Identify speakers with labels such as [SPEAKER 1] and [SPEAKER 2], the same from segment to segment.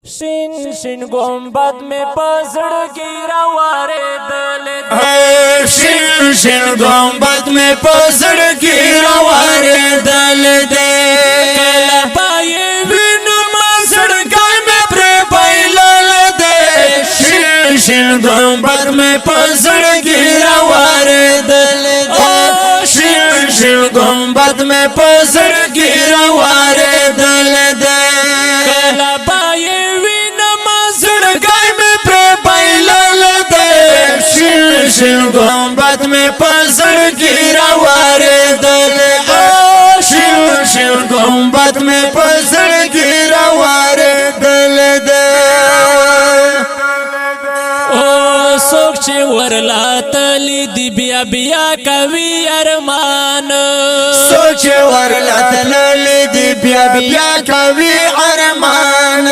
[SPEAKER 1] شین شین گنبد میں پسڑ گیرا وارے دل دے
[SPEAKER 2] شین شین گنبد میں پسڑ گیرا وارے دل دے
[SPEAKER 1] کلا پائے
[SPEAKER 2] بن مسڑ گائے میں پرے بیلل دے شین شین گنبد میں پسڑ گیرا وارے دل دے شین شین گنبد میں پسڑ گیرا وارے دل دے
[SPEAKER 1] کلا پائے
[SPEAKER 2] شین گنبد میں پسڑ گیرا وارے دل شین شین گنبد میں پسڑ گیرا وارے دل دے
[SPEAKER 1] او سوک چه ورلا تلی دی بیا بیا کوي ارمان
[SPEAKER 2] سوچ ورلا تلی دی بیا بیا کوي ارمان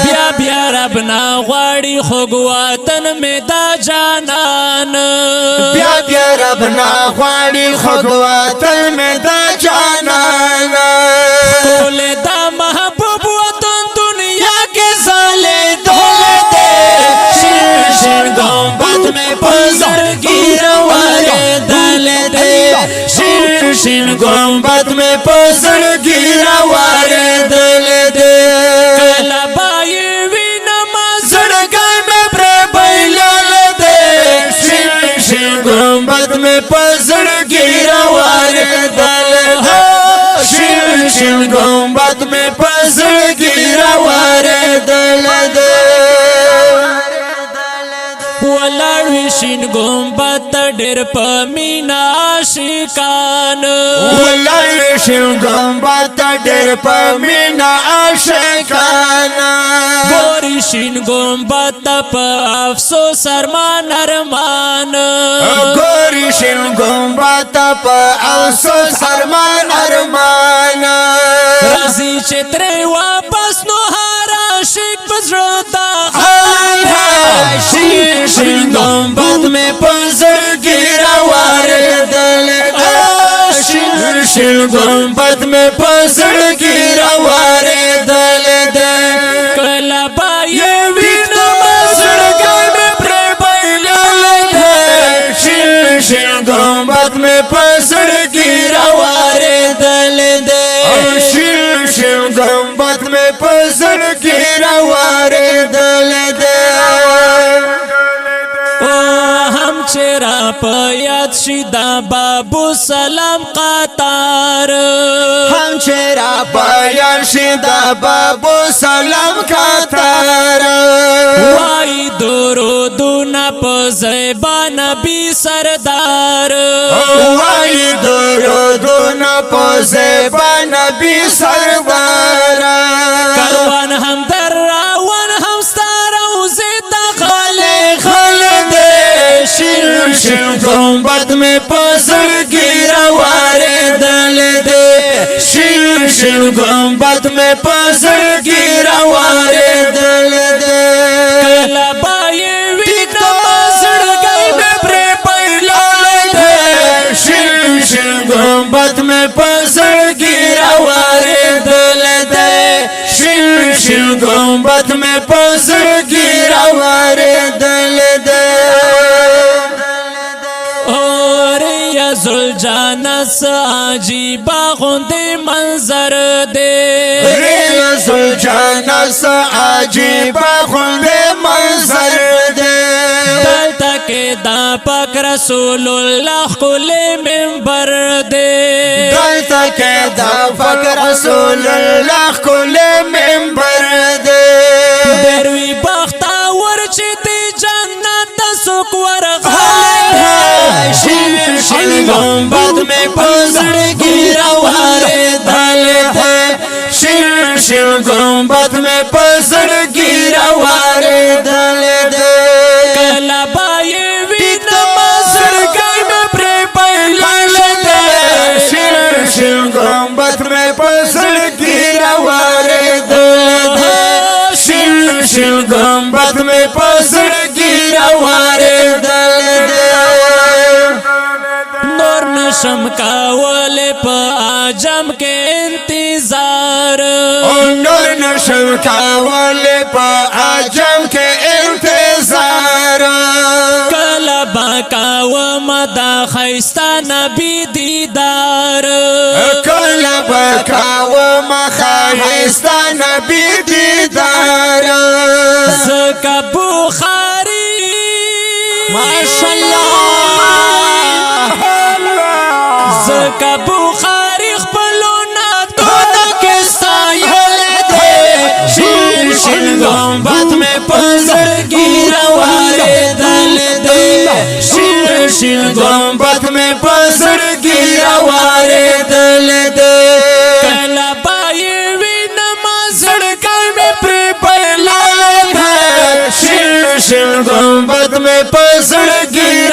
[SPEAKER 1] بیا بیا ربنا غواړي خوږ وطن میں دا جانان
[SPEAKER 2] بیا بیا ربنا غواړي خوږ وطن میں دا جانان
[SPEAKER 1] ټول دا محبوب وطن دنیا کے سالے
[SPEAKER 2] شین گنبد میں پسڑ گیرا وارے دل دے شین شین گنبد میں پسڑ گیرا وارے دل دے
[SPEAKER 1] کلا بائی وی نماز
[SPEAKER 2] سڑکائی میں پرے بیلل دے شین شین گنبد میں پسڑ گیرا وارے دل دے شین شین گنبد میں پسڑ گیرا وارے دل دے
[SPEAKER 1] ولاړوي شین گنبد ډېر په مینا عاشقان
[SPEAKER 2] ولاړوي شین گنبد ډېر په مینا عاشقان
[SPEAKER 1] ګوري شین گنبد په افسوس ارمان ارمان
[SPEAKER 2] ګوري شین گنبد په افسوس ارمان ارمان
[SPEAKER 1] راځي چې ترې واپس نو هر عاشق پزړه دا
[SPEAKER 2] شین شین گنبد میں پسڑ گیرا وارے دل شین شین گنبد میں پسڑ گیرا وارے دل دے
[SPEAKER 1] کلا بائی وی
[SPEAKER 2] پسڑ گئے میں پرے بیلل دے شین شین گنبد میں پسڑ گیرا وارے دل دے شین شین گنبد میں پسڑ گیرا وارے دل دے
[SPEAKER 1] چرا پیاد شدا بابو سلام قطار
[SPEAKER 2] ہم چرا بیان شدا بابو سلام قطار
[SPEAKER 1] وائی درودنا په زیبا نبی سردار
[SPEAKER 2] وائی درودنا په زیبا نبی سردار
[SPEAKER 1] کاروان هم در راون هم ستار او زیتا خاله
[SPEAKER 2] شین شین گنبد میں پسڑ گیرا وارے دل دے شین شین گنبد میں پسڑ گیرا وارے دل دے
[SPEAKER 1] کلا بائی وی
[SPEAKER 2] پسڑ گئی میں پرے بیلل دے شین شین گنبد میں پسڑ گیرا وارے دل دے شین شین گنبد میں پسڑ گیرا وارے دل دے
[SPEAKER 1] زلجانس عجیبا غندی منظر دے
[SPEAKER 2] زلجانس عجیبا غندی منظر دے
[SPEAKER 1] دلتا کے دا پاک رسول اللہ کل منبر دے
[SPEAKER 2] دلتا کے دا پاک رسول اللہ کل منبر دے
[SPEAKER 1] دروی بختا ورچتی جنت سک ورغلے
[SPEAKER 2] شین شین گنبد میں پسڑ گیرا وارے دل دے شین شین گنبد میں پسڑ گیرا وارے دل دے
[SPEAKER 1] کلا بائی وی
[SPEAKER 2] پسڑ گئی میں پرے بیلل دے شین شین گنبد میں پسڑ گیرا وارے دل دے شین شین گنبد میں پسڑ گیرا وارے دل دے
[SPEAKER 1] نشم کاول پا آجم کے انتظار
[SPEAKER 2] نور شم کاول پا عجم کے انتظار
[SPEAKER 1] کلا باکا و مدا خیستا نبی دیدار
[SPEAKER 2] کل بکا و مخایستا نبی دیدار
[SPEAKER 1] زکا بخاری
[SPEAKER 2] ماشاءاللہ
[SPEAKER 1] زکا بخاری خپلونا تونا کستایل دے
[SPEAKER 2] شین شین گنبد میں پزڑگی روارے دل دے شین شین گنبد میں پزڑگی روارے دل دے
[SPEAKER 1] کلا بائی وی نمازڑکر میں پر
[SPEAKER 2] شین شین گنبد میں پزڑگی